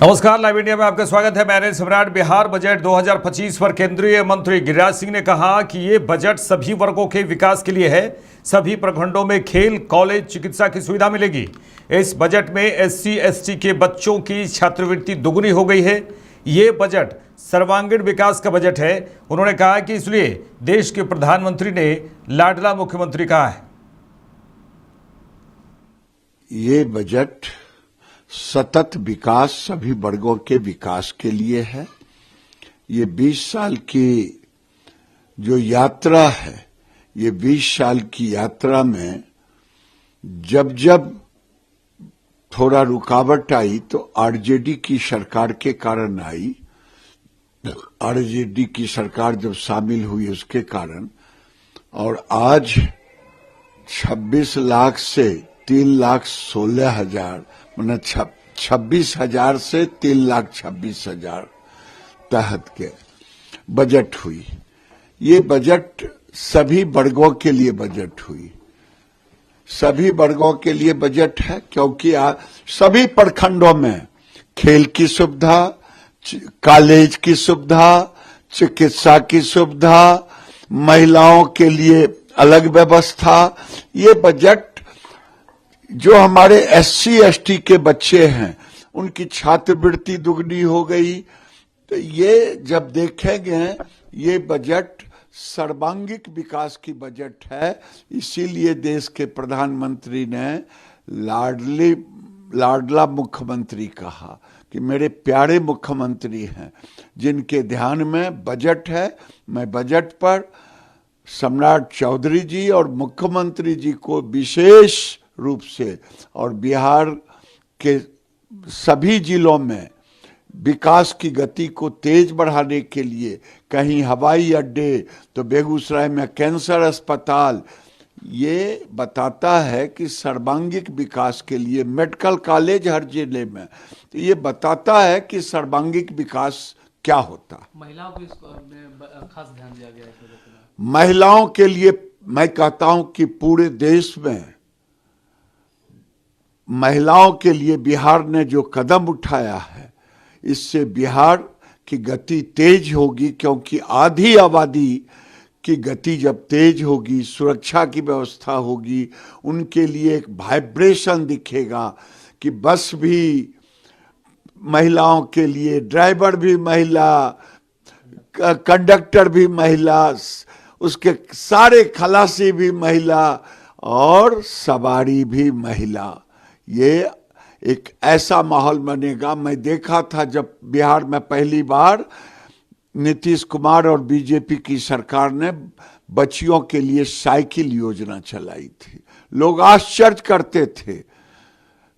नमस्कार, live India में आपका स्वागत है। मैंने सम्राट। बिहार बजट 2025 पर केंद्रीय मंत्री गिरिराज सिंह ने कहा कि ये बजट सभी वर्गों के विकास के लिए है। सभी प्रखंडों में खेल, कॉलेज, चिकित्सा की सुविधा मिलेगी। इस बजट में SC ST के बच्चों की छात्रवृत्ति दोगुनी हो गई है। ये बजट सर्वांगीण विकास का बजट है। उन्होंने कहा कि इसलिए देश के प्रधानमंत्री ने लाडला मुख्यमंत्री कहा है। ये बजट सतत विकास, सभी वर्गों के विकास के लिए है। ये 20 साल की जो यात्रा है, ये 20 साल की यात्रा में जब जब थोड़ा रुकावट आई तो आरजेडी की सरकार के कारण आई। आरजेडी की सरकार जब शामिल हुई उसके कारण, और आज 26 लाख से 3,16,000 मतलब 26,000 से 3,26,000 तहत के बजट हुई। ये बजट सभी वर्गों के लिए बजट हुई। सभी वर्गों के लिए बजट है क्योंकि सभी प्रखंडों में खेल की सुविधा, कॉलेज की सुविधा, चिकित्सा की सुविधा, महिलाओं के लिए अलग व्यवस्था। ये बजट जो हमारे SC ST के बच्चे हैं उनकी छात्रवृत्ति दुगनी हो गई। तो ये जब देखेंगे ये बजट सर्वांगीण विकास की बजट है। इसीलिए देश के प्रधानमंत्री ने लाडला मुख्यमंत्री कहा कि मेरे प्यारे मुख्यमंत्री हैं जिनके ध्यान में बजट है। मैं बजट पर सम्राट चौधरी जी और मुख्यमंत्री जी को विशेष रूप से और बिहार के सभी जिलों में विकास की गति को तेज बढ़ाने के लिए, कहीं हवाई अड्डे तो बेगूसराय में कैंसर अस्पताल, ये बताता है कि सर्वांगीण विकास के लिए मेडिकल कॉलेज हर जिले में, तो ये बताता है कि सर्वांगीण विकास क्या होता। महिलाओं को इसको खास ध्यान दिया गया है। महिलाओं के लिए मैं कहता हूं कि पूरे देश में महिलाओं के लिए बिहार ने जो कदम उठाया है, इससे बिहार की गति तेज होगी। क्योंकि आधी आबादी की गति जब तेज होगी, सुरक्षा की व्यवस्था होगी, उनके लिए एक वाइब्रेशन दिखेगा कि बस भी महिलाओं के लिए, ड्राइवर भी महिला, कंडक्टर भी महिला, उसके सारे खलासी भी महिला और सवारी भी महिला। ये एक ऐसा माहौल बनेगा। मैं देखा था जब बिहार में पहली बार नीतीश कुमार और बीजेपी की सरकार ने बच्चियों के लिए साइकिल योजना चलाई थी, लोग आश्चर्य करते थे।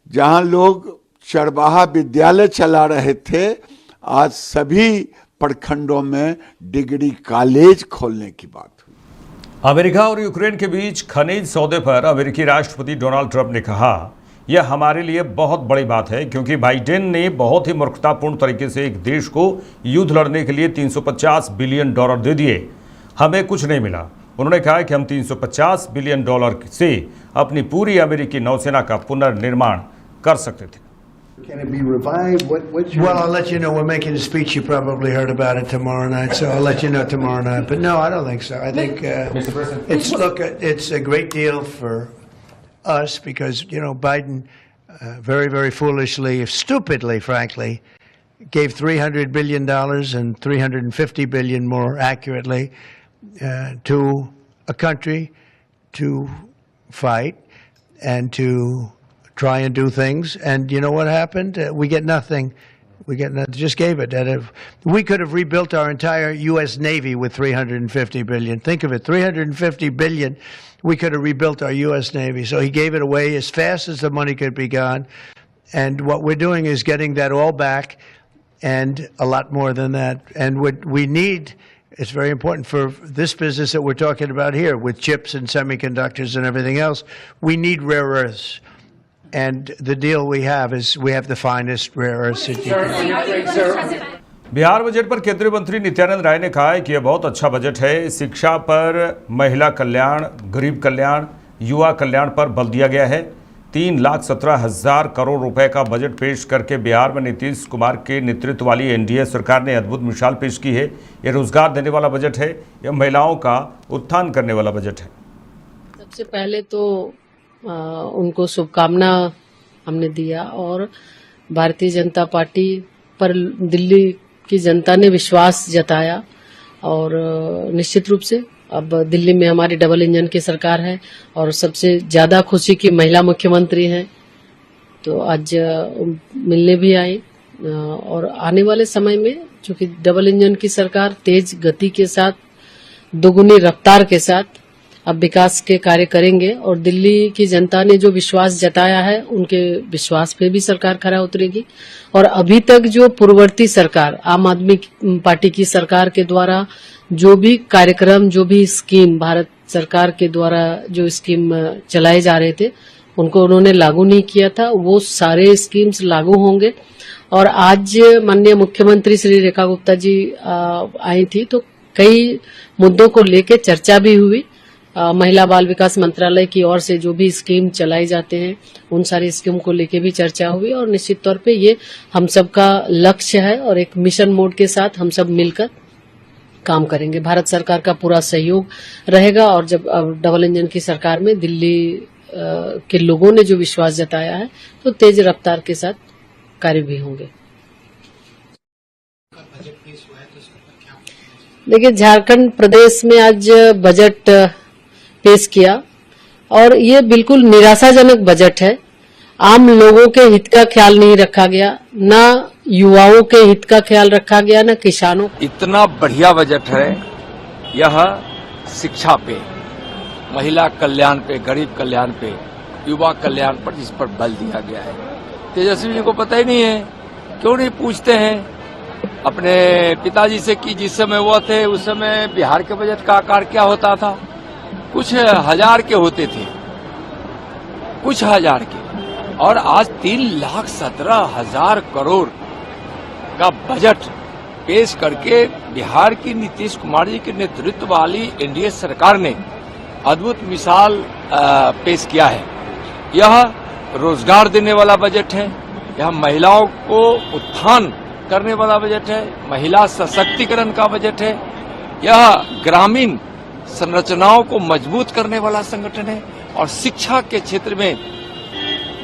जहां लोग चरवाहा विद्यालय चला रहे थे, आज सभी प्रखंडों में डिग्री कॉलेज खोलने की बात हुई। अमेरिका और यूक्रेन के बीच खनिज सौदे पर अमेरिकी राष्ट्रपति डोनाल्ड ट्रंप ने कहा, यह हमारे लिए बहुत बड़ी बात है क्योंकि बाइडेन ने बहुत ही मूर्खतापूर्ण तरीके से एक देश को युद्ध लड़ने के लिए $350 बिलियन दे दिए। हमें कुछ नहीं मिला। उन्होंने कहा कि हम $350 बिलियन से अपनी पूरी अमेरिकी नौसेना का पुनर्निर्माण कर सकते थे। Can it be revived? Well, I'll let you know. We're making a speech. You probably heard about it tomorrow night, so I'll let you know tomorrow night. But no, I don't think so. I think Mr. President, it's a great deal for us because Biden very, very foolishly, stupidly, frankly, gave $300 billion and $350 billion more accurately to a country to fight and to try and do things, and you know what happened? We get nothing. Just gave it. We could have rebuilt our entire U.S. Navy with $350 billion. Think of it, $350 billion. We could have rebuilt our U.S. Navy. So he gave it away as fast as the money could be gone. And what we're doing is getting that all back, and a lot more than that. And what we need, it's very important for this business that we're talking about here, with chips and semiconductors and everything else. We need rare earths. And the deal we have is we have the finest rare earths that you can. Bihar budget पर केंद्रीय मंत्री नित्यानंद राय ने कहा है कि यह बहुत अच्छा बजट है। शिक्षा पर, महिला कल्याण, गरीब कल्याण, युवा कल्याण पर बल दिया गया है। 3,17,000 करोड़ रुपए का बजट पेश करके बिहार में नीतीश कुमार के नेतृत्व वाली एनडीए सरकार ने अद्भुत मिसाल पेश की है। यह रोजगार देने वाला बजट है, यह महिलाओं का उत्थान करने वाला बजट है। सबसे पहले तो उनको शुभकामना हमने दिया और भारतीय जनता पार्टी पर दिल्ली की जनता ने विश्वास जताया और निश्चित रूप से अब दिल्ली में हमारी डबल इंजन की सरकार है और सबसे ज्यादा खुशी की महिला मुख्यमंत्री हैं, तो आज मिलने भी आई और आने वाले समय में चूंकि डबल इंजन की सरकार तेज गति के साथ, दोगुनी रफ्तार के साथ अब विकास के कार्य करेंगे और दिल्ली की जनता ने जो विश्वास जताया है उनके विश्वास पे भी सरकार खरा उतरेगी। और अभी तक जो पूर्ववर्ती सरकार आम आदमी पार्टी की सरकार के द्वारा जो भी कार्यक्रम, जो भी स्कीम भारत सरकार के द्वारा जो स्कीम चलाए जा रहे थे उनको उन्होंने लागू नहीं किया था, वो सारे स्कीम्स लागू होंगे। और आज माननीय मुख्यमंत्री श्री रेखा गुप्ता जी आई थी तो कई मुद्दों को लेकर चर्चा भी हुई। महिला बाल विकास मंत्रालय की ओर से जो भी स्कीम चलाई जाते हैं उन सारी स्कीम को लेकर भी चर्चा हुई और निश्चित तौर पे ये हम सबका लक्ष्य है और एक मिशन मोड के साथ हम सब मिलकर काम करेंगे। भारत सरकार का पूरा सहयोग रहेगा और जब डबल इंजन की सरकार में दिल्ली के लोगों ने जो विश्वास जताया है तो तेज रफ्तार के साथ कार्य भी होंगे। देखिए, झारखंड प्रदेश में आज बजट पेश किया और ये बिल्कुल निराशाजनक बजट है। आम लोगों के हित का ख्याल नहीं रखा गया, ना युवाओं के हित का ख्याल रखा गया, ना किसानों। इतना बढ़िया बजट है यह शिक्षा पे, महिला कल्याण पे, गरीब कल्याण पे, युवा कल्याण पर जिस पर बल दिया गया है। तेजस्वी जी को पता ही नहीं है, क्यों नहीं पूछते हैं अपने पिताजी से कि जिस समय वो थे उस समय बिहार के बजट का आकार क्या होता था। कुछ हजार के होते थे, कुछ हजार के, और आज 3,17,000 करोड़ का बजट पेश करके बिहार की नीतीश कुमार जी के नेतृत्व वाली एनडीए सरकार ने अद्भुत मिसाल पेश किया है। यह रोजगार देने वाला बजट है, यह महिलाओं को उत्थान करने वाला बजट है, महिला सशक्तिकरण का बजट है, यह ग्रामीण संरचनाओं को मजबूत करने वाला संगठन है और शिक्षा के क्षेत्र में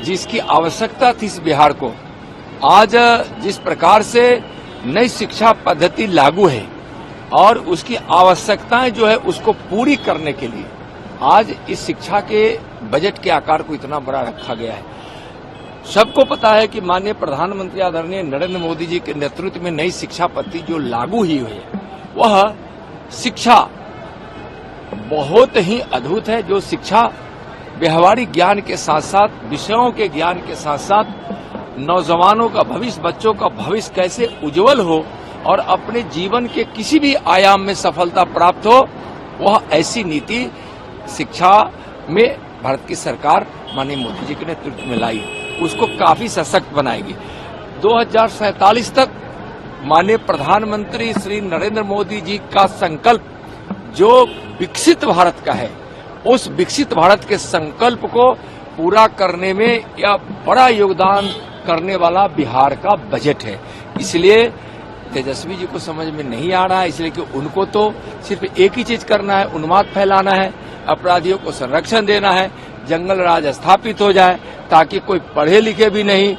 जिसकी आवश्यकता थी इस बिहार को, आज जिस प्रकार से नई शिक्षा पद्धति लागू है और उसकी आवश्यकताएं जो है उसको पूरी करने के लिए आज इस शिक्षा के बजट के आकार को इतना बड़ा रखा गया है। सबको पता है कि माननीय प्रधानमंत्री आदरणीय नरेंद्र मोदी जी के नेतृत्व में नई शिक्षा पद्धति जो लागू हुई है वह शिक्षा बहुत ही अद्भुत है, जो शिक्षा व्यवहारिक ज्ञान के साथ साथ, विषयों के ज्ञान के साथ साथ नौजवानों का भविष्य, बच्चों का भविष्य कैसे उज्जवल हो और अपने जीवन के किसी भी आयाम में सफलता प्राप्त हो, वह ऐसी नीति शिक्षा में भारत की सरकार माननीय मोदी जी के नेतृत्व में लाई, उसको काफी सशक्त बनाएगी। 2047 तक माननीय प्रधानमंत्री श्री नरेंद्र मोदी जी का संकल्प जो विकसित भारत का है, उस विकसित भारत के संकल्प को पूरा करने में यह बड़ा योगदान करने वाला बिहार का बजट है। इसलिए तेजस्वी जी को समझ में नहीं आ रहा है, इसलिए कि उनको तो सिर्फ एक ही चीज करना है, उन्माद फैलाना है, अपराधियों को संरक्षण देना है, जंगल राज स्थापित हो जाए ताकि कोई पढ़े लिखे भी नहीं,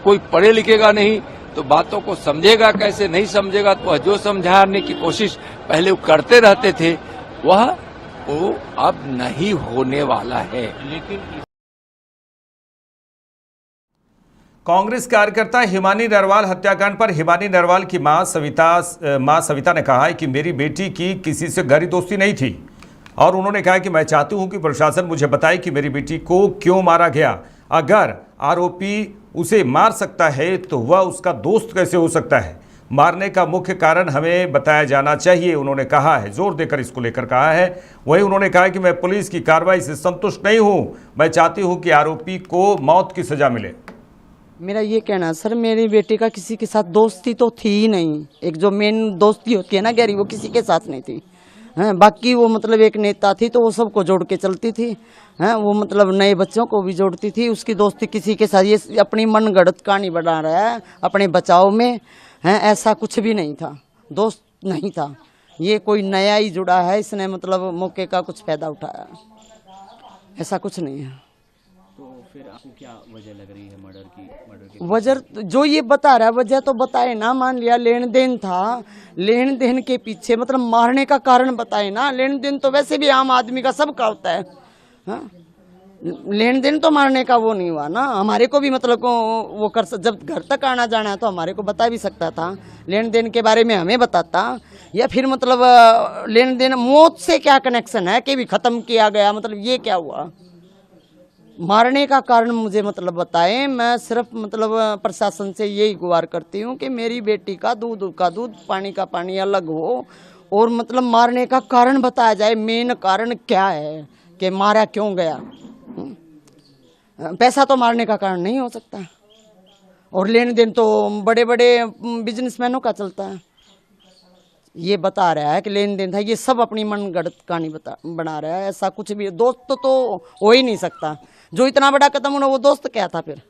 कोई पढ़े लिखेगा नहीं तो बातों को समझेगा कैसे, नहीं समझेगा तो जो समझाने की कोशिश पहले वो करते रहते थे वह वो अब नहीं होने वाला है। लेकिन कांग्रेस कार्यकर्ता हिमानी नरवाल हत्याकांड पर हिमानी नरवाल की मां सविता ने कहा है कि मेरी बेटी की किसी से गहरी दोस्ती नहीं थी और उन्होंने कहा कि मैं चाहती हूं कि प्रशासन मुझे बताए कि मेरी बेटी को क्यों मारा गया। अगर आरोपी उसे मार सकता है तो वह उसका दोस्त कैसे हो सकता है? मारने का मुख्य कारण हमें बताया जाना चाहिए, उन्होंने कहा है, जोर देकर इसको लेकर कहा है। वहीं उन्होंने कहा कि मैं पुलिस की कार्रवाई से संतुष्ट नहीं हूं, मैं चाहती हूं कि आरोपी को मौत की सजा मिले। मेरा ये कहना सर, मेरी बेटी का किसी के साथ दोस्ती तो थी ही नहीं। एक जो मेन दोस्ती होती है ना गहरी, वो किसी के साथ नहीं थी। हैं। बाकी वो मतलब एक नेता थी तो वो सबको जोड़ के चलती थी, हैं। वो मतलब नए बच्चों को भी जोड़ती थी। उसकी दोस्ती किसी के साथ, ये अपनी मनगढ़ंत कहानी बना रहा है अपने बचाव में, हैं। ऐसा कुछ भी नहीं था, दोस्त नहीं था, ये कोई नया ही जुड़ा है, इसने मतलब मौके का कुछ फायदा उठाया, ऐसा कुछ नहीं है। तो फिर आपको क्या वजह लग रही है मर्डर की? वजह जो ये बता रहा है, वजह तो बताए ना। मान लिया लेन देन था, लेन देन के पीछे मतलब मारने का कारण बताए ना। लेन देन तो वैसे भी आम आदमी का सबका होता है, हाँ? लेन देन तो मारने का वो नहीं हुआ ना। हमारे को भी मतलब वो कर, जब घर तक आना जाना है तो हमारे को बता भी सकता था, लेन देन के बारे में हमें बताता। या फिर मतलब लेन देन मौत से क्या कनेक्शन है कि भी खत्म किया गया, मतलब ये क्या हुआ? मारने का कारण मुझे मतलब बताएं। मैं सिर्फ मतलब प्रशासन से यही गुहार करती हूँ कि मेरी बेटी का दूध का दूध, पानी का पानी अलग हो, और मतलब मारने का कारण बताया जाए। मेन कारण क्या है कि मारा क्यों गया? पैसा तो मारने का कारण नहीं हो सकता, और लेन देन तो बड़े बड़े बिजनेसमैनों का चलता है। ये बता रहा है कि लेन देन था, ये सब अपनी मनगढ़ंत कहानी बना रहा है। ऐसा कुछ भी दोस्त तो हो ही नहीं सकता। जो इतना बड़ा कदम उन्होंने, वो दोस्त क्या था? फिर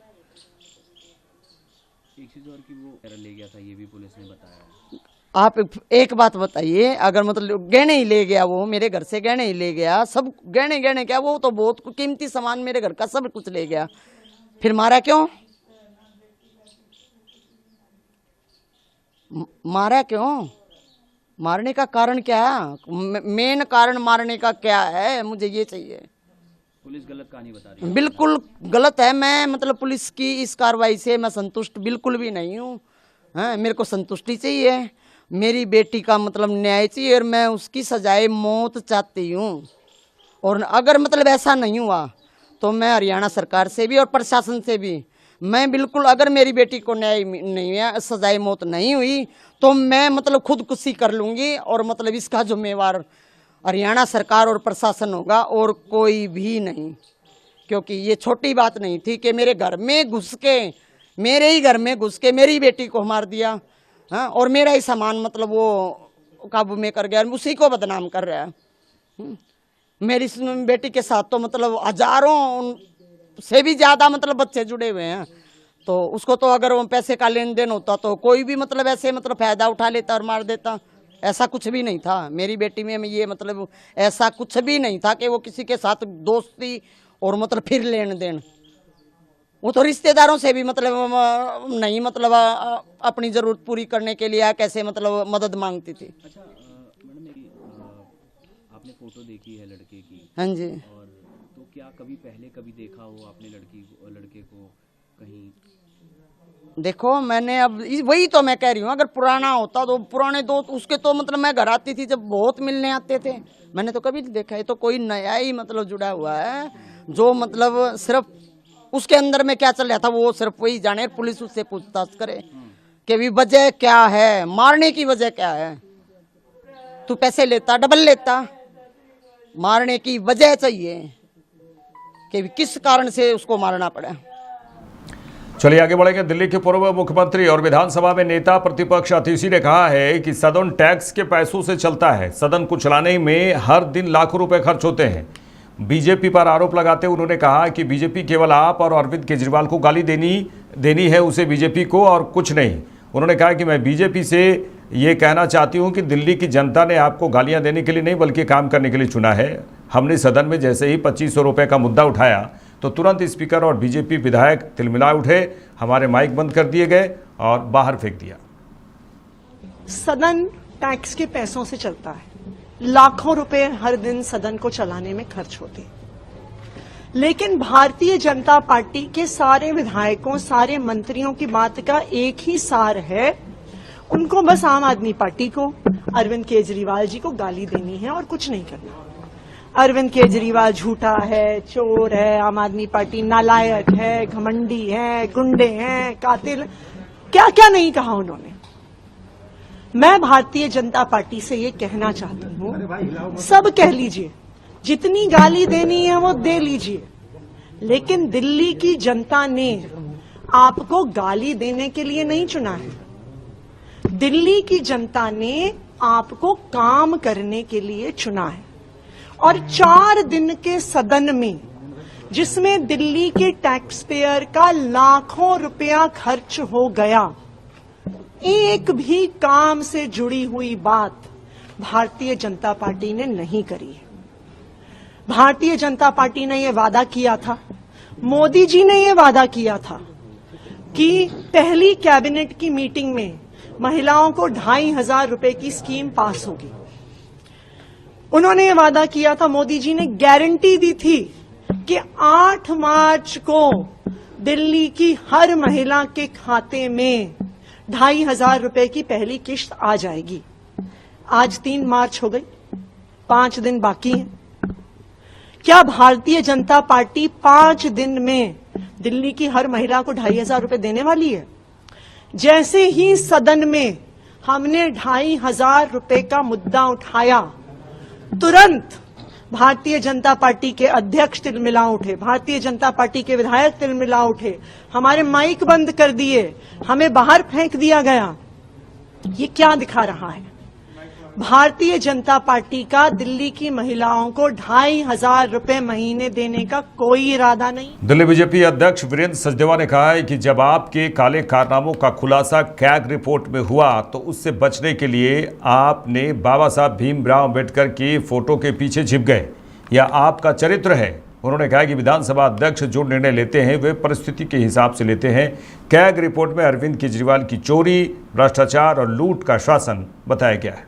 एक चीज और कि वो ले गया था, ये भी पुलिस ने बताया। आप एक बात बताइए, अगर मतलब गहने ही ले गया, वो मेरे घर से गहने ही ले गया, सब गहने क्या, वो तो बहुत कीमती सामान मेरे घर का सब कुछ ले गया, फिर मारा क्यों? मारा क्यों? मारने का कारण क्या है? मेन कारण मारने का क्या है, मुझे ये चाहिए। पुलिस गलत कहानी बता रही है। बिल्कुल गलत है। मैं मतलब पुलिस की इस कार्रवाई से मैं संतुष्ट बिल्कुल भी नहीं हूँ, मेरे को संतुष्टि चाहिए, मेरी बेटी का मतलब न्याय चाहिए, और मैं उसकी सजाए मौत चाहती हूँ। और अगर मतलब ऐसा नहीं हुआ तो मैं हरियाणा सरकार से भी और प्रशासन से भी, मैं बिल्कुल, अगर मेरी बेटी को न्याय नहीं हुआ, सजाए मौत नहीं हुई, तो मैं मतलब खुदकुशी कर लूँगी, और मतलब इसका जिम्मेवार हरियाणा सरकार और प्रशासन होगा, और कोई भी नहीं। क्योंकि ये छोटी बात नहीं थी कि मेरे घर में घुस के, मेरे ही घर में घुस के मेरी बेटी को मार दिया, हाँ, और मेरा ही सामान मतलब वो काबू में कर गया, उसी को बदनाम कर रहा है। मेरी बेटी के साथ तो मतलब हजारों से भी ज्यादा मतलब बच्चे जुड़े हुए हैं, तो उसको तो अगर वो पैसे का लेन देन होता तो कोई भी मतलब ऐसे मतलब फायदा उठा लेता और मार देता। ऐसा कुछ भी नहीं था मेरी बेटी में, ये मतलब ऐसा कुछ भी नहीं था कि वो किसी के साथ दोस्ती और मतलब फिर लेन देन। वो तो रिश्तेदारों से भी मतलब नहीं, मतलब अपनी जरूरत पूरी करने के लिए कैसे मतलब मदद मांगती थी। अच्छा मैडम, आपने फोटो देखी है लड़के की? हाँ जी। और तो क्या कभी पहले कभी देखा हो आपने लड़के को कहीं? देखो मैंने अब वही तो मैं कह रही हूँ, अगर पुराना होता तो पुराने दोस्त उसके तो मतलब मैं घर आती थी जब बहुत मिलने आते थे, मैंने तो कभी नहीं देखा। ये तो कोई नया ही मतलब जुड़ा हुआ है, जो मतलब सिर्फ उसके अंदर में क्या चल रहा था वो सिर्फ वही जाने। पुलिस उससे पूछताछ करे कि भी वजह क्या है, मारने की वजह क्या है। तू पैसे लेता, डबल लेता, मारने की वजह चाहिए कि किस कारण से उसको मारना पड़ा। चलिए आगे बढ़ेंगे। दिल्ली के पूर्व मुख्यमंत्री और विधानसभा में नेता प्रतिपक्ष अतिशी ने कहा है कि सदन टैक्स के पैसों से चलता है, सदन को चलाने में हर दिन लाखों रुपए खर्च होते हैं। बीजेपी पर आरोप लगाते हुए उन्होंने कहा कि बीजेपी केवल आप और अरविंद केजरीवाल को गाली देनी है, उसे बीजेपी को और कुछ नहीं। उन्होंने कहा कि मैं बीजेपी से ये कहना चाहती हूँ कि दिल्ली की जनता ने आपको गालियाँ देने के लिए नहीं बल्कि काम करने के लिए चुना है। हमने सदन में जैसे ही 2500 रुपये का मुद्दा उठाया तो तुरंत स्पीकर और बीजेपी विधायक तिलमिला उठे, हमारे माइक बंद कर दिए गए और बाहर फेंक दिया। सदन टैक्स के पैसों से चलता है, लाखों रुपए हर दिन सदन को चलाने में खर्च होते हैं, लेकिन भारतीय जनता पार्टी के सारे विधायकों, सारे मंत्रियों की बात का एक ही सार है, उनको बस आम आदमी पार्टी को, अरविंद केजरीवाल जी को गाली देनी है और कुछ नहीं करना। अरविंद केजरीवाल झूठा है, चोर है, आम आदमी पार्टी नालायक है, घमंडी है, गुंडे हैं, कातिल, क्या क्या नहीं कहा उन्होंने। मैं भारतीय जनता पार्टी से ये कहना चाहती हूँ, सब कह लीजिए, जितनी गाली देनी है वो दे लीजिए, लेकिन दिल्ली की जनता ने आपको गाली देने के लिए नहीं चुना है। दिल्ली की जनता ने आपको काम करने के लिए चुना है। और 4 दिन के सदन में, जिसमें दिल्ली के टैक्स पेयर का लाखों रुपया खर्च हो गया, एक भी काम से जुड़ी हुई बात भारतीय जनता पार्टी ने नहीं करी है। भारतीय जनता पार्टी ने यह वादा किया था, मोदी जी ने यह वादा किया था कि पहली कैबिनेट की मीटिंग में महिलाओं को 2,500 रुपए की स्कीम पास होगी। उन्होंने ये वादा किया था, मोदी जी ने गारंटी दी थी कि 8 मार्च को दिल्ली की हर महिला के खाते में 2,500 रुपए की पहली किश्त आ जाएगी। आज 3 मार्च हो गई, 5 दिन बाकी हैं। क्या भारतीय जनता पार्टी 5 दिन में दिल्ली की हर महिला को 2,500 रुपए देने वाली है? जैसे ही सदन में हमने 2,500 रुपए का मुद्दा उठाया, तुरंत भारतीय जनता पार्टी के अध्यक्ष तिलमिला उठे, भारतीय जनता पार्टी के विधायक तिलमिला उठे, हमारे माइक बंद कर दिए, हमें बाहर फेंक दिया गया। ये क्या दिखा रहा है? भारतीय जनता पार्टी का दिल्ली की महिलाओं को 2,500 रुपए महीने देने का कोई इरादा नहीं। दिल्ली बीजेपी अध्यक्ष वीरेंद्र सचदेवा ने कहा है कि जब आपके काले कारनामों का खुलासा कैग रिपोर्ट में हुआ तो उससे बचने के लिए आपने बाबा साहब भीमराव अम्बेडकर की फोटो के पीछे छिप गए। यह आपका चरित्र है। उन्होंने कहा कि विधानसभा अध्यक्ष जो निर्णय लेते हैं वे परिस्थिति के हिसाब से लेते हैं। कैग रिपोर्ट में अरविंद केजरीवाल की चोरी, भ्रष्टाचार और लूट का शासन बताया गया है।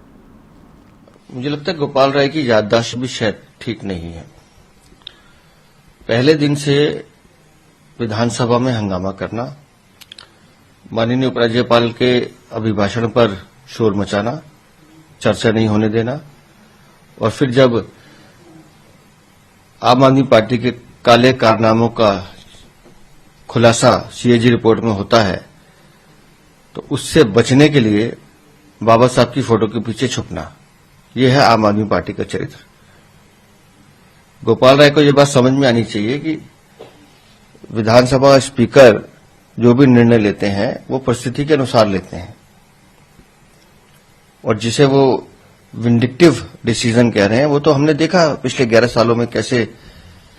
मुझे लगता है गोपाल राय की याददाश्त भी शायद ठीक नहीं है। पहले दिन से विधानसभा में हंगामा करना, माननीय उपराज्यपाल के अभिभाषण पर शोर मचाना, चर्चा नहीं होने देना, और फिर जब आम आदमी पार्टी के काले कारनामों का खुलासा सीएजी रिपोर्ट में होता है तो उससे बचने के लिए बाबा साहब की फोटो के पीछे छुपना, यह है आम आदमी पार्टी का चरित्र। गोपाल राय को यह बात समझ में आनी चाहिए कि विधानसभा स्पीकर जो भी निर्णय लेते हैं वो परिस्थिति के अनुसार लेते हैं, और जिसे वो विंडिक्टिव डिसीजन कह रहे हैं वो तो हमने देखा पिछले 11 सालों में कैसे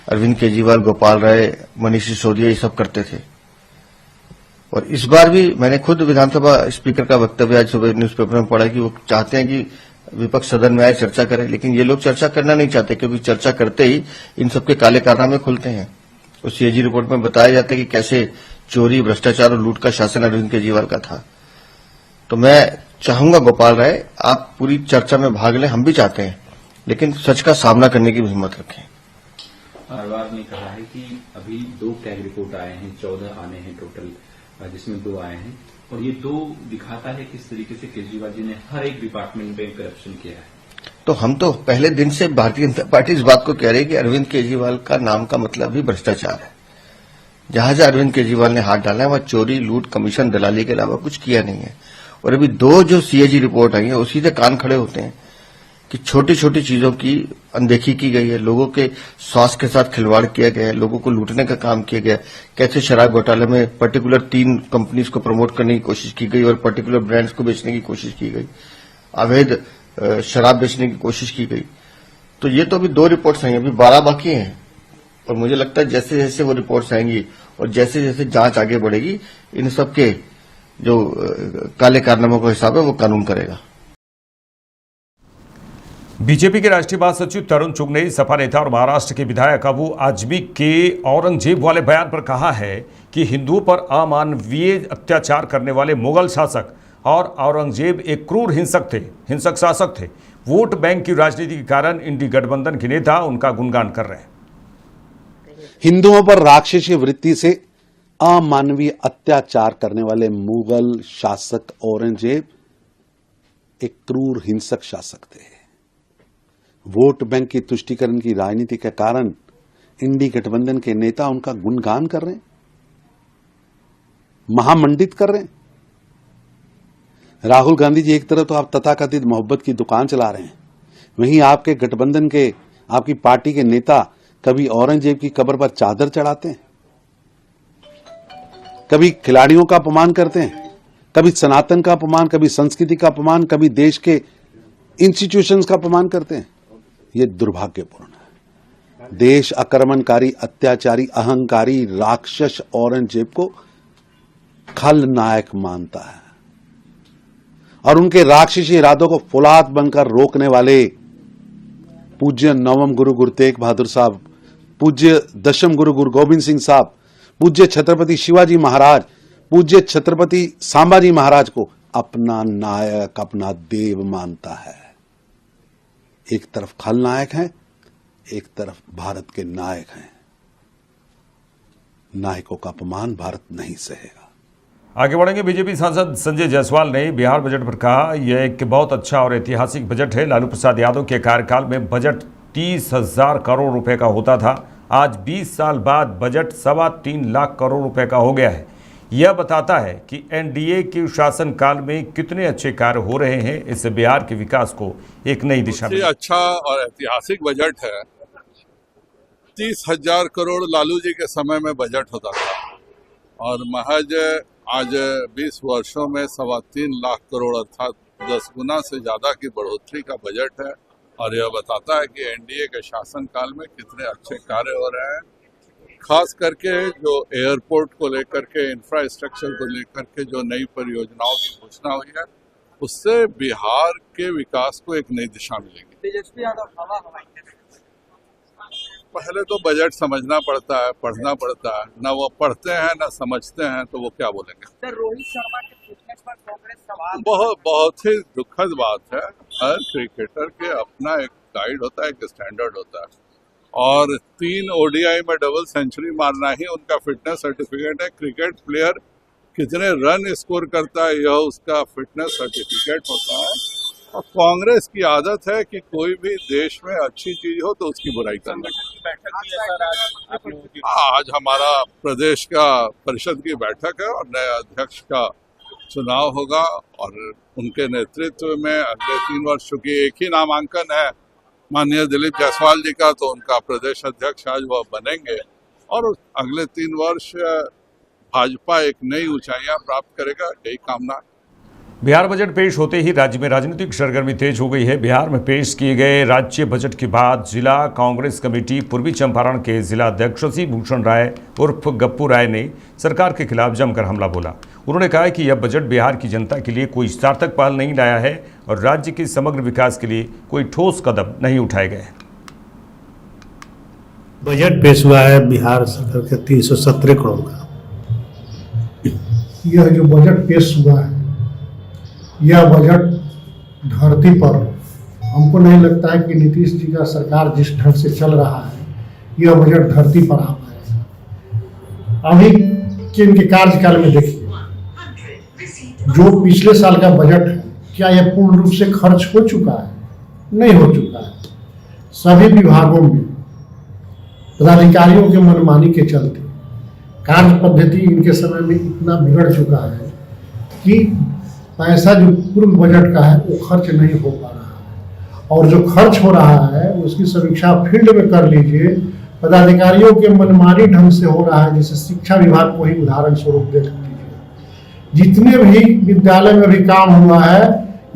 अरविंद केजरीवाल, गोपाल राय, मनीष सिसोदिया ये सब करते थे। और इस बार भी मैंने खुद विधानसभा स्पीकर का वक्तव्य आज सुबह न्यूज़पेपर में पढ़ा कि वो चाहते हैं कि विपक्ष सदन में आए, चर्चा करे, लेकिन ये लोग चर्चा करना नहीं चाहते क्योंकि चर्चा करते ही इन सबके काले कारनामे खुलते हैं। उस सीएजी रिपोर्ट में बताया जाता है कि कैसे चोरी, भ्रष्टाचार और लूट का शासन अरविंद केजरीवाल का था। तो मैं चाहूंगा गोपाल राय आप पूरी चर्चा में भाग लें, हम भी चाहते हैं, लेकिन सच का सामना करने की हिम्मत रखें। अरवार ने कहा है कि अभी 2 कैग रिपोर्ट आए हैं, 14 आने हैं टोटल, जिसमें 2 आए हैं, और ये 2 दिखाता है किस तरीके से केजरीवाल जी ने हर एक डिपार्टमेंट में करप्शन किया है। तो हम तो पहले दिन से भारतीय जनता पार्टी इस बात को कह रही है कि अरविंद केजरीवाल का नाम का मतलब ही भ्रष्टाचार है। जहां जहां अरविंद केजरीवाल ने हाथ डाला है वहां चोरी, लूट, कमीशन, दलाली के अलावा कुछ किया नहीं है। और अभी 2 जो सीएजी रिपोर्ट आई है उसी से कान खड़े होते हैं कि छोटी छोटी चीजों की अनदेखी की गई है, लोगों के स्वास्थ्य के साथ खिलवाड़ किया गया है, लोगों को लूटने का काम किया गया है। कैसे शराब घोटाले में पर्टिकुलर 3 कंपनीज को प्रमोट करने की कोशिश की गई और पर्टिकुलर ब्रांड्स को बेचने की कोशिश की गई, अवैध शराब बेचने की कोशिश की गई। तो ये तो अभी 2 रिपोर्ट्स आई, अभी 12 बाकी हैं। और मुझे लगता है जैसे जैसे वो रिपोर्ट्स आएंगी और जैसे जैसे जांच आगे बढ़ेगी, इन सब के जो काले कारनामों का हिसाब है वो कानून करेगा। बीजेपी के राष्ट्रीय महासचिव तरुण चुग ने सपा नेता और महाराष्ट्र के विधायक अबू आजमी के औरंगजेब वाले बयान पर कहा है कि हिंदुओं पर अमानवीय अत्याचार करने वाले मुगल शासक और औरंगजेब एक क्रूर हिंसक शासक थे। वोट बैंक की राजनीति के कारण इंडी गठबंधन के नेता उनका गुणगान कर रहे हैं। हिंदुओं पर राक्षसी वृत्ति से अमानवीय अत्याचार करने वाले मुगल शासक औरंगजेब एक क्रूर हिंसक शासक थे। वोट बैंक की तुष्टीकरण की राजनीति के कारण इंडी गठबंधन के नेता उनका गुणगान कर रहे हैं, महामंडित कर रहे हैं। राहुल गांधी जी एक तरफ तो आप तथाकथित मोहब्बत की दुकान चला रहे हैं, वहीं आपके गठबंधन के, आपकी पार्टी के नेता कभी औरंगजेब की कब्र पर चादर चढ़ाते हैं, कभी खिलाड़ियों का अपमान करते हैं, कभी सनातन का अपमान, कभी संस्कृति का अपमान, कभी देश के इंस्टीट्यूशंस का अपमान करते हैं, ये दुर्भाग्यपूर्ण है। देश आक्रमणकारी, अत्याचारी, अहंकारी राक्षस औरंगजेब को खलनायक मानता है और उनके राक्षसी इरादों को फौलाद बनकर रोकने वाले पूज्य नवम गुरु गुरु तेग बहादुर साहब, पूज्य दशम गुरु गुरु गोविंद सिंह साहब, पूज्य छत्रपति शिवाजी महाराज, पूज्य छत्रपति संभाजी महाराज को अपना नायक, अपना देव मानता है। एक तरफ खलनायक हैं, एक तरफ भारत के नायक हैं। नायकों का अपमान भारत नहीं सहेगा। आगे बढ़ेंगे। बीजेपी सांसद संजय जायसवाल ने बिहार बजट पर कहा, यह एक बहुत अच्छा और ऐतिहासिक बजट है। लालू प्रसाद यादव के कार्यकाल में बजट 30,000 करोड़ रुपए का होता था। आज 20 साल बाद बजट 3.25 लाख करोड़ रुपए का हो गया है। यह बताता है कि एनडीए के शासनकाल में कितने अच्छे कार्य हो रहे हैं। इससे बिहार के विकास को एक नई दिशा में अच्छा और ऐतिहासिक बजट है। 30,000 करोड़ लालू जी के समय में बजट होता था और महज आज 20 वर्षों में 3.25 लाख करोड़ अर्थात 10 गुना से ज्यादा की बढ़ोतरी का बजट है। और यह बताता है कि एनडीए के शासनकाल में कितने अच्छे कार्य हो रहे हैं। खास करके जो एयरपोर्ट को लेकर के, इंफ्रास्ट्रक्चर को लेकर के जो नई परियोजनाओं की घोषणा हुई है, उससे बिहार के विकास को एक नई दिशा मिलेगी। तेजस्वी यादव पहले तो बजट समझना पड़ता है, पढ़ना पड़ता है। न वो पढ़ते हैं न समझते हैं, तो वो क्या बोलेंगे। सर, रोहित शर्मा के फिटनेस पर कांग्रेस सवाल। बहुत ही दुखद बात है। हर क्रिकेटर के अपना एक गाइड होता है, एक स्टैंडर्ड होता है और 3 ओडीआई में डबल सेंचुरी मारना ही उनका फिटनेस सर्टिफिकेट है। क्रिकेट प्लेयर कितने रन स्कोर करता है, यह उसका फिटनेस सर्टिफिकेट होता है। और कांग्रेस की आदत है कि कोई भी देश में अच्छी चीज हो तो उसकी बुराई करना। आज हमारा प्रदेश का परिषद की बैठक है और नए अध्यक्ष का चुनाव होगा और उनके नेतृत्व में अगले 3 वर्ष, चूंकि एक ही नामांकन है माननीय दिलीप जायसवाल जी का, तो उनका प्रदेश अध्यक्ष आज वह बनेंगे और अगले 3 वर्ष भाजपा एक नई ऊंचाइयां प्राप्त करेगा, यही कामना। बिहार बजट पेश होते ही राज्य में राजनीतिक सरगर्मी तेज हो गई है। बिहार में पेश किए गए राज्य बजट के बाद जिला कांग्रेस कमेटी पूर्वी चंपारण के जिला अध्यक्ष शशि भूषण राय उर्फ गप्पू राय ने सरकार के खिलाफ जमकर हमला बोला। उन्होंने कहा कि यह बजट बिहार की जनता के लिए कोई सार्थक पहल नहीं लाया है और राज्य के समग्र विकास के लिए कोई ठोस कदम नहीं उठाए गए। बजट पेश हुआ है बिहार सरकार के 317 करोड़ का। यह जो बजट पेश हुआ है, यह बजट धरती पर, हमको नहीं लगता है कि नीतीश जी का सरकार जिस ढंग से चल रहा है, यह बजट धरती पर आ पाएगा। अभी के इनके कार्यकाल में देखिए, जो पिछले साल का बजट है, क्या यह पूर्ण रूप से खर्च हो चुका है? नहीं हो चुका है। सभी विभागों में पदाधिकारियों के मनमानी के चलते कार्य पद्धति इनके समय में इतना बिगड़ चुका है कि पैसा जो पूर्व बजट का है वो खर्च नहीं हो पा रहा है और जो खर्च हो रहा है उसकी समीक्षा फील्ड में कर लीजिए। पदाधिकारियों के मनमानी ढंग से हो रहा है, जैसे शिक्षा विभाग को ही उदाहरण स्वरूप देख लीजिए। जितने भी विद्यालय में भी काम हुआ है,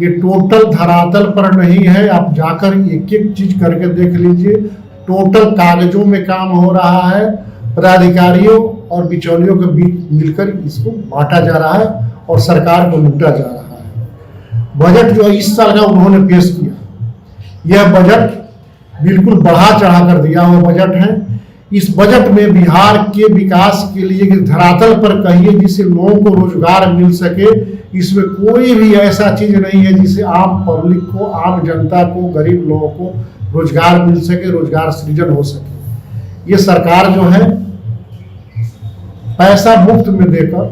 ये टोटल धरातल पर नहीं है। आप जाकर एक एक चीज करके देख लीजिए। टोटल कागजों में काम हो रहा है, पदाधिकारियों और बिचौलियों के बीच मिलकर इसको बांटा जा रहा है और सरकार को लूटा जा रहा है। बजट जो इस साल का उन्होंने पेश किया, यह बजट बिल्कुल बढ़ा चढ़ा कर दिया हुआ बजट है। इस बजट में बिहार के विकास के लिए धरातल पर कहिए जिससे लोगों को रोजगार मिल सके, इसमें कोई भी ऐसा चीज नहीं है जिससे आम पब्लिक को, आम जनता को, गरीब लोगों को रोजगार मिल सके, रोजगार सृजन हो सके। ये सरकार जो है पैसा मुफ्त में देकर,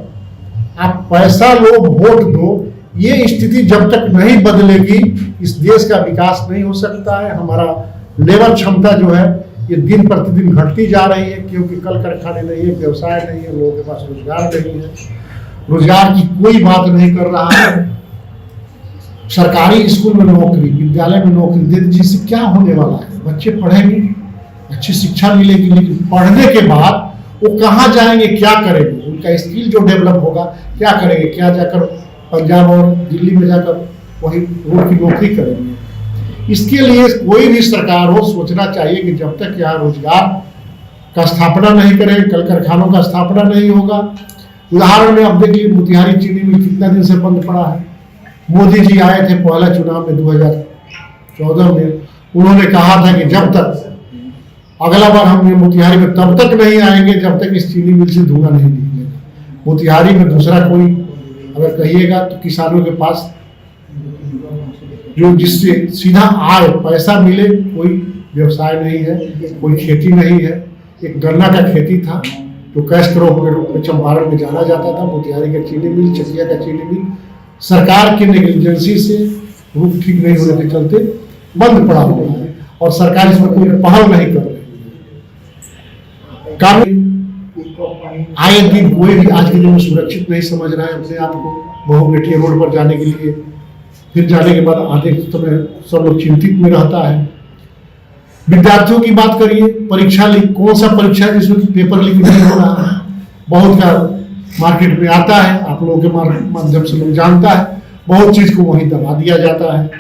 आप पैसा लो वोट दो, ये स्थिति जब तक नहीं बदलेगी इस देश का विकास नहीं हो सकता है। हमारा लेबर क्षमता जो है ये दिन प्रतिदिन घटती जा रही है, क्योंकि कल कारखाने नहीं है, व्यवसाय नहीं है, लोगों के पास रोजगार नहीं है। रोजगार की कोई बात नहीं कर रहा है। सरकारी स्कूल में नौकरी, विद्यालय में नौकरी दे दीजिए, इससे क्या होने वाला है? बच्चे पढ़ेंगे, अच्छी शिक्षा मिलेगी, लेकिन पढ़ने के बाद वो कहाँ जाएंगे, क्या करेंगे? उनका स्किल जो डेवलप होगा, क्या करेंगे? क्या जाकर पंजाब और दिल्ली में जाकर वही रोड की नौकरी करेंगे? इसके लिए कोई भी सरकार हो सोचना चाहिए कि जब तक यहाँ रोजगार का स्थापना नहीं करें, कल कारखानों का स्थापना नहीं होगा। उदाहरण में अब देखिए मोतिहारी चीनी मिल कितना दिन से बंद पड़ा है। मोदी जी आए थे पहला चुनाव में 2014 में, उन्होंने कहा था कि जब तक अगला बार हम ये मोतिहारी में तब तक नहीं आएंगे जब तक इस चीनी मिल से धुआं नहीं निकलेगा। मोतिहारी में दूसरा कोई अगर कहिएगा तो किसानों के पास जो जिससे सीधा आय पैसा मिले कोई व्यवसाय नहीं है, कोई खेती नहीं है। एक गन्ना का खेती था जो कैश क्रॉप के रूप में चंपारण में जाना जाता था। मोतिहारी का चीनी मिल, चकिया का चीनी मिल सरकार की नेग्लिजेंसी से रूप ठीक नहीं होने के चलते बंद पड़ा हुआ है और सरकार इसमें कोई पहल नहीं कर रही है। कानून आए दिन कोई भी आज के दिन में सुरक्षित नहीं समझ रहा है अपने आप को। बहुगेटिया रोड पर जाने के लिए फिर जाने के बाद आधे समय सब लोग चिंतित में रहता है। विद्यार्थियों की बात करिए, परीक्षा लीक, कौन सा परीक्षा जिसमें पेपर लीक नहीं हो रहा है। बहुत का मार्केट में आता है, आप लोगों के माध्यम से लोग जानता है, बहुत चीज को वहीं दबा दिया जाता है।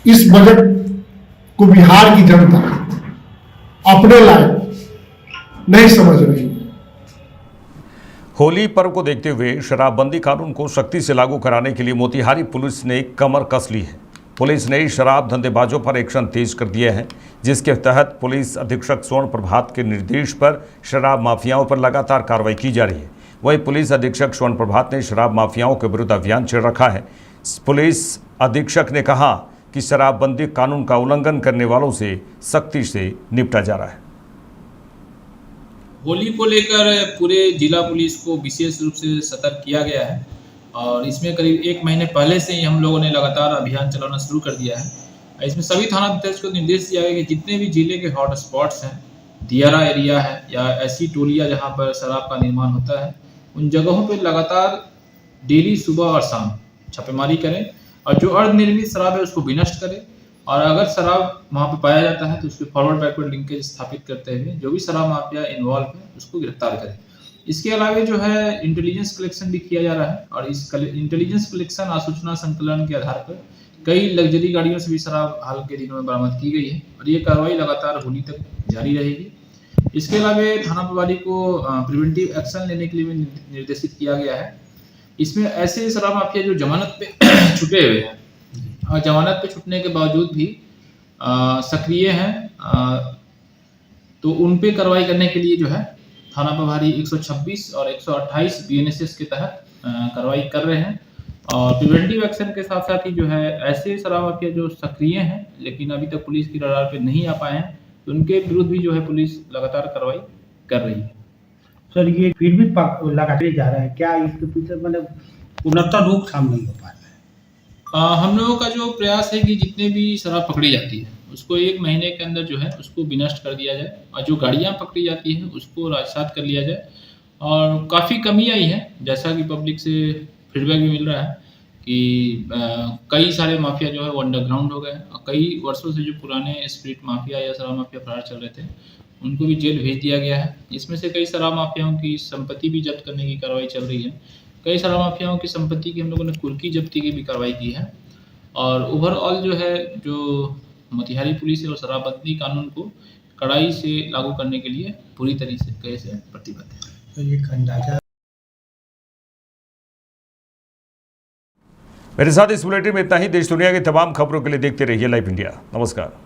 इस बजट को बिहार की जनता अपने लायक नहीं समझ रही है। होली पर्व को देखते हुए शराबबंदी कानून को सख्ती से लागू कराने के लिए मोतिहारी पुलिस ने कमर कस ली है। पुलिस ने शराब धंधेबाजों पर एक्शन तेज कर दिया है, जिसके तहत पुलिस अधीक्षक स्वर्ण प्रभात के निर्देश पर शराब माफियाओं पर लगातार कार्रवाई की जा रही है। वहीं पुलिस अधीक्षक स्वर्ण प्रभात ने शराब माफियाओं के विरुद्ध अभियान छेड़ रखा है। पुलिस अधीक्षक ने कहा कि शराबबंदी कानून का उल्लंघन करने वालों से सख्ती से निपटा जा रहा है। होली को लेकर पूरे जिला पुलिस को विशेष रूप से सतर्क किया गया है और इसमें करीब 1 महीने पहले से ही हम लोगों ने लगातार अभियान चलाना शुरू कर दिया है। इसमें सभी थाना अध्यक्ष को निर्देश दिया गया कि जितने भी जिले के हॉट स्पॉट्स हैं, दियारा एरिया है या ऐसी टोलियां जहां पर शराब का निर्माण होता है, उन जगहों पर लगातार डेली सुबह और शाम छापेमारी करें और जो अर्धनिर्मित शराब है उसको विनष्ट करें और अगर शराब वहाँ पे पाया जाता है तो उसके फॉरवर्ड बैकवर्ड लिंकेज स्थापित करते हुए जो भी शराब माफिया इन्वॉल्व है उसको गिरफ्तार करें। इसके अलावा जो है इंटेलिजेंस कलेक्शन भी किया जा रहा है और इस इंटेलिजेंस कलेक्शन आसूचना संकलन के आधार पर कई लग्जरी गाड़ियों से भी शराब हाल के दिनों में बरामद की गई है और ये कार्रवाई लगातार होली तक जारी रहेगी। इसके अलावा थाना प्रभारी को प्रिवेंटिव एक्शन लेने के लिए भी निर्देशित किया गया है। इसमें ऐसे शराब माफिया जो जमानत पे छुटे हुए हैं और जमानत पे छुटने के बावजूद भी सक्रिय हैं तो उन पे कार्रवाई करने के लिए जो है थाना प्रभारी 126 और 128 BNSS के तहत कार्रवाई कर रहे हैं और प्रिवेंटिव एक्शन के साथ साथ ही जो है ऐसे शराब माफिया जो सक्रिय हैं लेकिन अभी तक पुलिस की रडार पे नहीं आ पाए हैं तो उनके विरुद्ध भी जो है पुलिस लगातार कार्रवाई कर रही है। सर ये फिर भी लगातार जा रहा है, क्या इसके पीछे मतलब पूर्णतः रोकथाम नहीं हो पा रहा है? हम लोगों का जो प्रयास है कि जितने भी शराब पकड़ी जाती है उसको 1 महीने के अंदर जो है उसको विनष्ट कर दिया जाए और जो गाड़ियां पकड़ी जाती है उसको राजसात कर लिया जाए और काफ़ी कमी आई है जैसा कि पब्लिक से फीडबैक भी मिल रहा है कि कई सारे माफिया जो है वो अंडरग्राउंड हो गए और कई वर्षों से जो पुराने स्प्रिट माफिया या शराब माफिया फरार चल रहे थे उनको भी जेल भेज दिया गया है। इसमें से कई शराब माफियाओं की संपत्ति भी जब्त करने की कार्रवाई चल रही है। कई शराब माफियाओं की संपत्ति की हम लोगों ने कुर्की जब्ती की भी कार्रवाई की है और ओवरऑल जो है जो मोतिहारी पुलिस और शराबबंदी कानून को कड़ाई से लागू करने के लिए पूरी तरीके से प्रतिबद्ध है। तो ये अंदाजा मेरे साथ इस बुलेटिन में इतना ही। देश दुनिया की तमाम खबरों के लिए देखते रहिए लाइव इंडिया। नमस्कार।